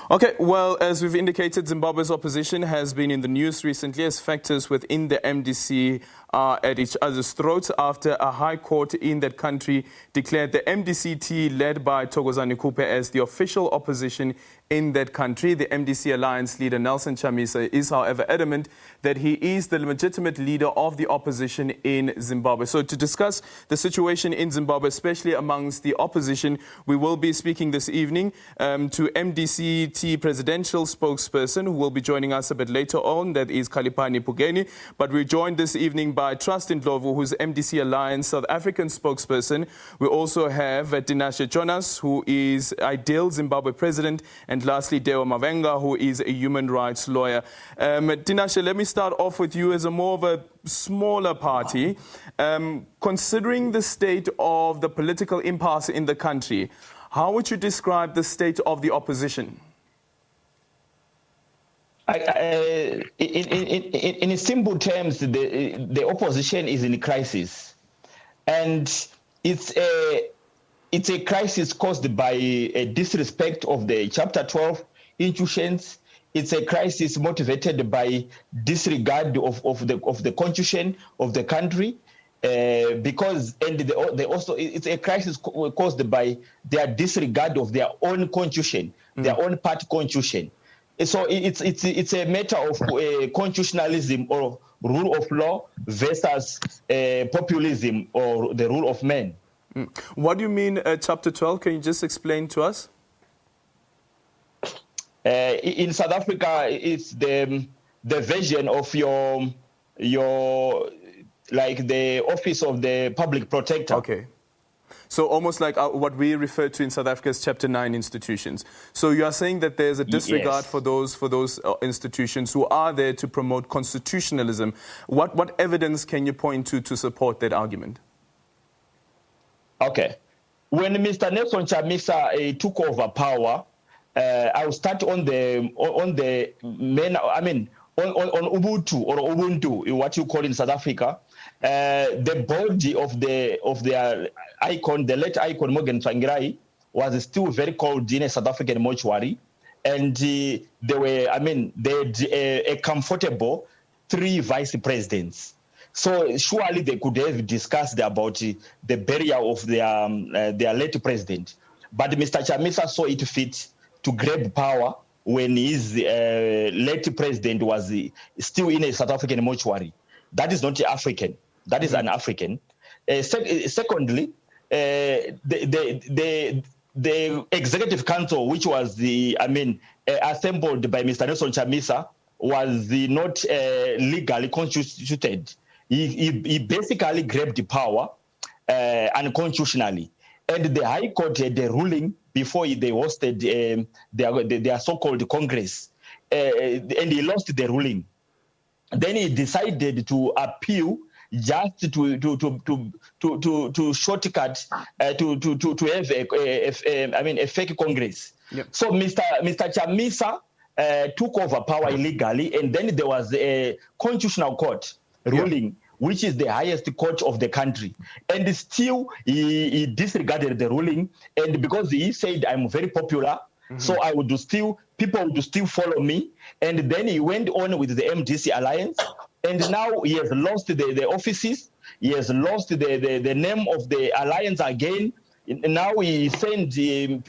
Okay, well, as we've indicated, Zimbabwe's opposition has been in the news recently as factors within the MDC are at each other's throats after a high court in that country declared the MDC-T led by Thokozani Khupe as the official opposition in that country. The MDC Alliance leader Nelson Chamisa is, however, adamant that he is the legitimate leader of the opposition in Zimbabwe. So to discuss the situation in Zimbabwe, especially amongst the opposition, we will be speaking this evening to MDC-T presidential spokesperson who will be joining us a bit later on. That is Khaliphani Phugeni. But we're joined this evening by Trust Ndlovu, who's MDC Alliance South African spokesperson. We also have Tinashe Jonas, who is Ideal Zimbabwe President, and lastly, Dewa Mavhinga, who is a human rights lawyer. Tinashe, let me start off with you as a more of a smaller party. Considering the state of the political impasse in the country, how would you describe the state of the opposition? In simple terms, the opposition is in crisis, and it's a crisis caused by a disrespect of the Chapter 12 institutions. It's a crisis motivated by disregard of the constitution of the country, because it's a crisis caused by their disregard of their own constitution, their own party constitution. So it's a matter of constitutionalism or rule of law versus populism or the rule of men. What do you mean, Chapter 12? Can you just explain to us? In South Africa, it's the version of your like the office of the public protector. Okay. So almost like what we refer to in South Africa as Chapter 9 institutions. So you are saying that there's a disregard for those institutions who are there to promote constitutionalism. What evidence can you point to support that argument? Okay. When Mr. Nelson Chamisa took over power, I'll start on the main, on Ubuntu or Ubuntu, what you call in South Africa. The body of their icon, the late icon Morgan Tsvangirai, was still very cold in a South African mortuary, and they had a comfortable 3 vice presidents. So surely they could have discussed about the burial of their late president. But Mr. Chamisa saw it fit to grab power when his late president was still in a South African mortuary. That is not African. That is an African. Secondly, the executive council, which was assembled by Mr. Nelson Chamisa, was not legally constituted. He basically grabbed the power unconstitutionally. And the High Court had a ruling before they hosted their so-called Congress. And he lost the ruling. Then he decided to appeal just to shortcut to have a fake Congress. Yep. So Mr. Chamisa took over power illegally, and then there was a constitutional court ruling, which is the highest court of the country, and still he disregarded the ruling, and because he said, I'm very popular, so I would people would still follow me. And then he went on with the MDC Alliance, and now he has lost the offices, he has lost the name of the alliance again. Now he sent,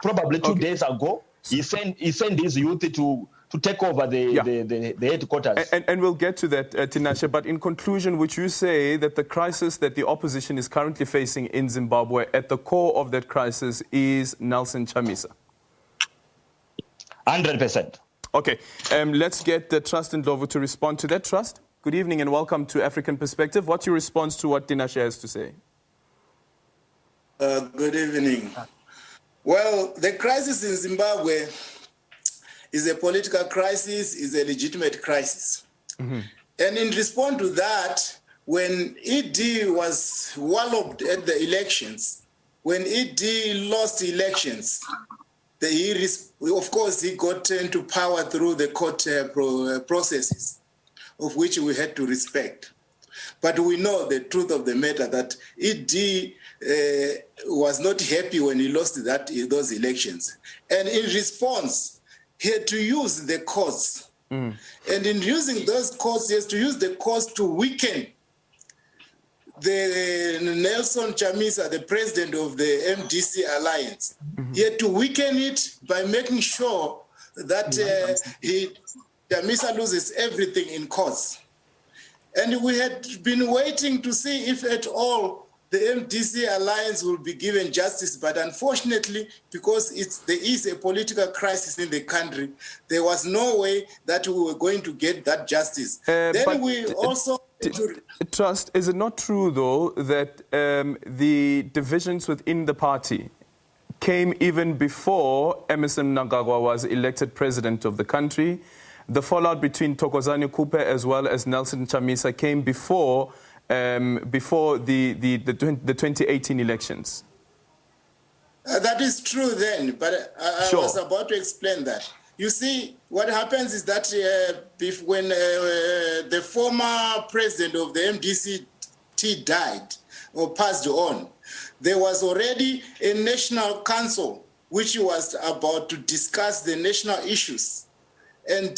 probably 2 days ago, he sent his youth to take over the headquarters. And we'll get to that, Tinashe, but in conclusion, would you say that the crisis that the opposition is currently facing in Zimbabwe, at the core of that crisis is Nelson Chamisa? 100%. Okay, let's get the Trust Ndlovu to respond to that. Trust, good evening and welcome to African Perspective. What's your response to what Tinashe has to say? Good evening. Well, the crisis in Zimbabwe is a political crisis, is a legitimate crisis. And in response to that, when ED was walloped at the elections, when ED lost elections, of course, he got into power through the court processes, of which we had to respect. But we know the truth of the matter, that ED was not happy when he lost those elections. And in response, he had to use the courts. And in using those courts, he has to use the courts to weaken the Nelson Chamisa, the president of the MDC Alliance. He had to weaken it by making sure that Chamisa loses everything in courts. And we had been waiting to see if at all the MDC Alliance will be given justice, but unfortunately, because there is a political crisis in the country, there was no way that we were going to get that justice. Then we also... Trust, is it not true, though, that the divisions within the party came even before Emmerson Mnangagwa was elected president of the country? The fallout between Thokozani Khupe as well as Nelson Chamisa came before the 2018 elections. That is true then, but I was about to explain that. You see, what happens is that when the former president of the MDC-T died or passed on, there was already a national council which was about to discuss the national issues. And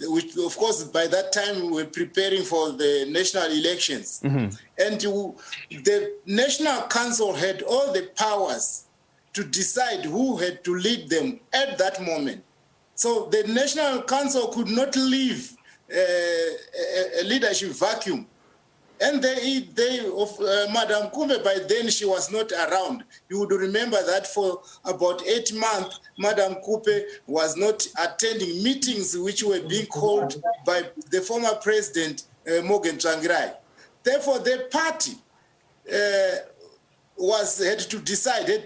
which, of course, by that time, we were preparing for the national elections. And the National Council had all the powers to decide who had to lead them at that moment. So the National Council could not leave a leadership vacuum. And Madam Khupe, by then she was not around. You would remember that for about 8 months, Madam Khupe was not attending meetings which were being called by the former president, Morgan Tsvangirai. Therefore, the party had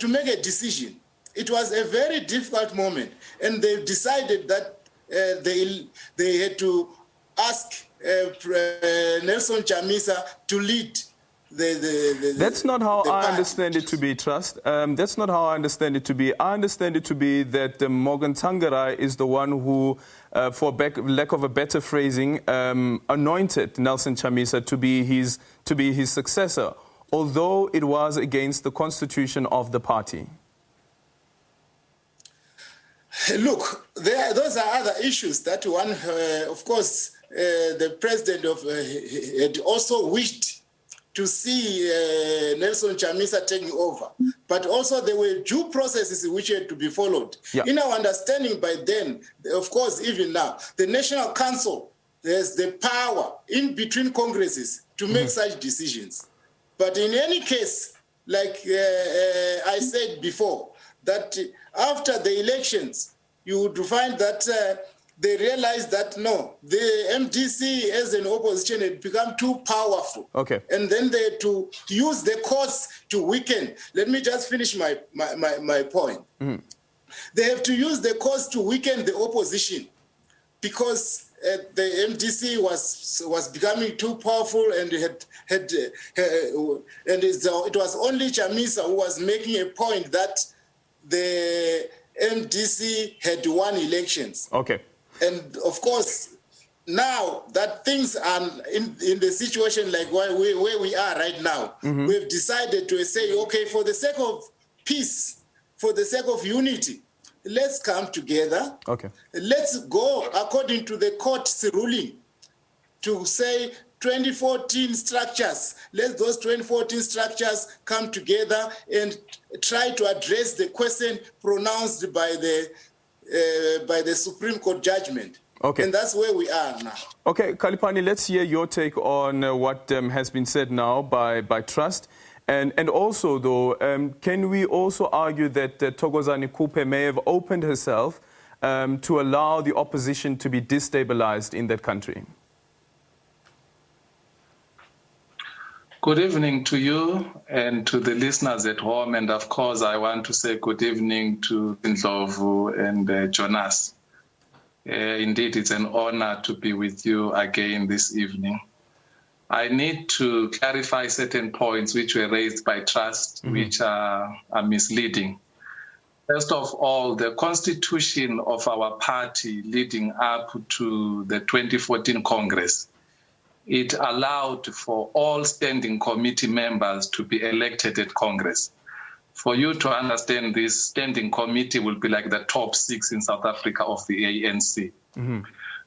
to make a decision. It was a very difficult moment, and they decided that they had to ask Nelson Chamisa to lead That's not how I understand it to be, Trust. That's not how I understand it to be. I understand it to be that Morgan Tsvangirai is the one who, for lack of a better phrasing, anointed Nelson Chamisa to be his successor, although it was against the constitution of the party. Look, those are other issues that one, of course, the president had also wished to see Nelson Chamisa taking over. But also there were due processes which had to be followed. Yeah. In our understanding by then, of course, even now, the National Council has the power in between congresses to make such decisions. But in any case, like I said before, that after the elections, you would find that they realized that, no, the MDC as an opposition had become too powerful. Okay. And then they had to use the courts to weaken. Let me just finish my point. Mm-hmm. They have to use the courts to weaken the opposition because the MDC was becoming too powerful, and it was only Chamisa who was making a point that the MDC had won elections. Okay. And of course, now that things are in the situation like where we are right now, we've decided to say, okay, for the sake of peace, for the sake of unity, let's come together. Okay. Let's go according to the court's ruling to say 2014 structures. Let those 2014 structures come together and try to address the question pronounced by the Supreme Court judgment. Okay. And that's where we are now. Okay, Khaliphani, let's hear your take on what has been said now by Trust. And also, though, can we also argue that Thokozani Khupe may have opened herself to allow the opposition to be destabilized in that country? Good evening to you and to the listeners at home. And of course, I want to say good evening to Ndlovu and Jonas. Indeed, it's an honor to be with you again this evening. I need to clarify certain points which were raised by Trust, which are misleading. First of all, the constitution of our party leading up to the 2014 Congress, it allowed for all standing committee members to be elected at Congress. For you to understand, this standing committee will be like the top 6 in South Africa of the ANC. Mm-hmm.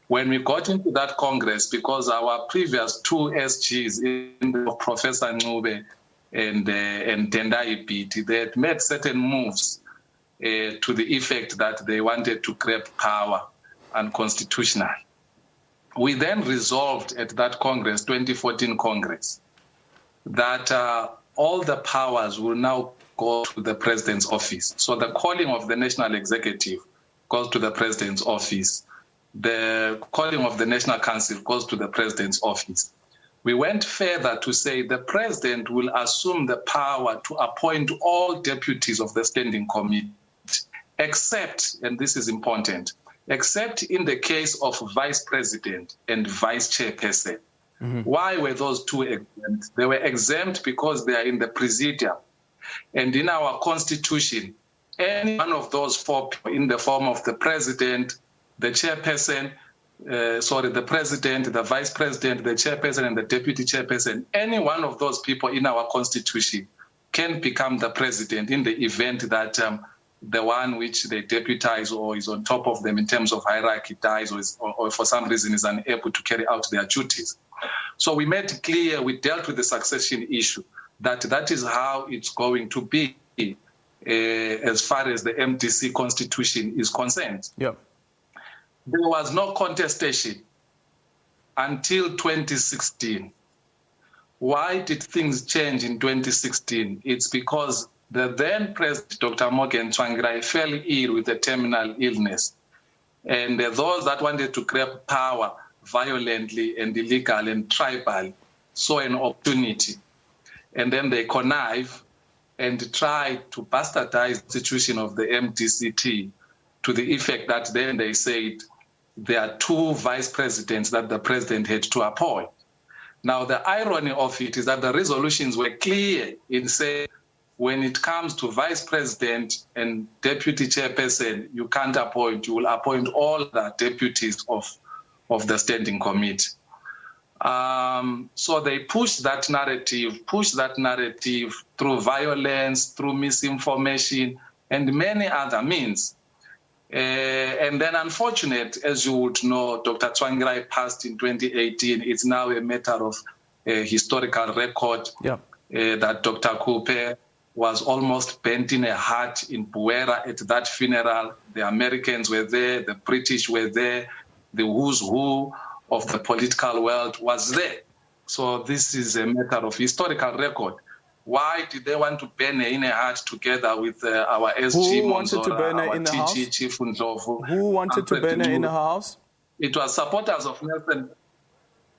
When we got into that Congress, because our previous 2 SGs, Professor Khupe and Tendai Biti, they had made certain moves to the effect that they wanted to grab power unconstitutional. We then resolved at that Congress, 2014 Congress, that all the powers will now go to the President's office. So the calling of the National Executive goes to the President's office. The calling of the National Council goes to the President's office. We went further to say the President will assume the power to appoint all deputies of the Standing Committee, except, and this is important, except in the case of Vice President and Vice Chairperson. Mm-hmm. Why were those 2 exempt? They were exempt because they are in the Presidium. And in our Constitution, any one of those 4 people in the form of the President, the Chairperson, the President, the Vice President, the Chairperson, and the Deputy Chairperson, any one of those people in our Constitution can become the President in the event that the one which they deputize or is on top of them in terms of hierarchy dies or for some reason is unable to carry out their duties. So we made it clear, we dealt with the succession issue, that is how it's going to be as far as the MDC Constitution is concerned. Yep. There was no contestation until 2016. Why did things change in 2016? It's because the then President, Dr. Morgan Tsvangirai, fell ill with a terminal illness. And those that wanted to grab power violently and illegal and tribal saw an opportunity. And then they connive and try to bastardize the institution of the MDCT to the effect that then they said there are 2 vice presidents that the president had to appoint. Now, the irony of it is that the resolutions were clear in saying when it comes to vice president and deputy chairperson, you can't appoint, you will appoint all the deputies of the standing committee. So they push that narrative through violence, through misinformation, and many other means. And then, unfortunate, as you would know, Dr. Tsvangirai passed in 2018. It's now a matter of historical record that Dr. Khupe was almost bent in a heart in Buera at that funeral. The Americans were there, the British were there, the who's who of the political world was there. So this is a matter of historical record. Why did they want to burn her in a heart together with our SG Monzola, our TG Chief Ndlovu? Who wanted to burn her in the house? It was supporters of Nelson.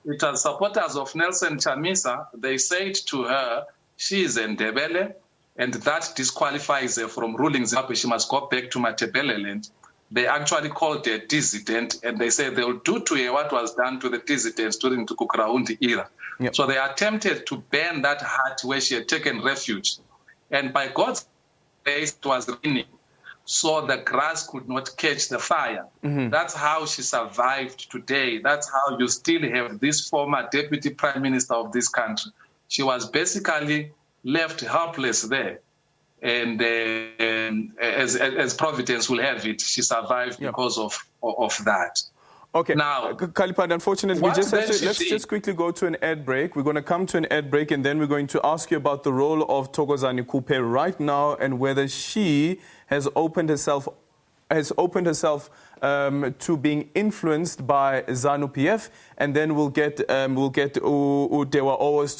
It was supporters of Nelson Chamisa. They said to her, she is Ndebele, and that disqualifies her from ruling Zimbabwe. She must go back to Matebeleland. They actually called her dissident, and they said they'll do to her what was done to the dissidents during the Kukuraundi era. Yep. So they attempted to burn that hut where she had taken refuge. And by God's grace, it was raining, so the grass could not catch the fire. Mm-hmm. That's how she survived today. That's how you still have this former deputy prime minister of this country. She was basically left helpless there. And as Providence will have it, she survived because of that. Okay. Now, Khaliphani, unfortunately, we just have to, let's just quickly go to an ad break. We're going to come to an ad break, and then we're going to ask you about the role of Thokozani Khupe right now and whether she has opened herself to being influenced by ZANU-PF, and then we'll get Dewa Owos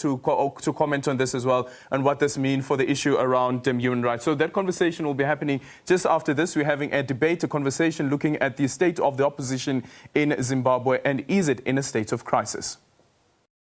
to comment on this as well and what this means for the issue around human rights. So that conversation will be happening just after this. We're having a debate, a conversation looking at the state of the opposition in Zimbabwe, and is it in a state of crisis?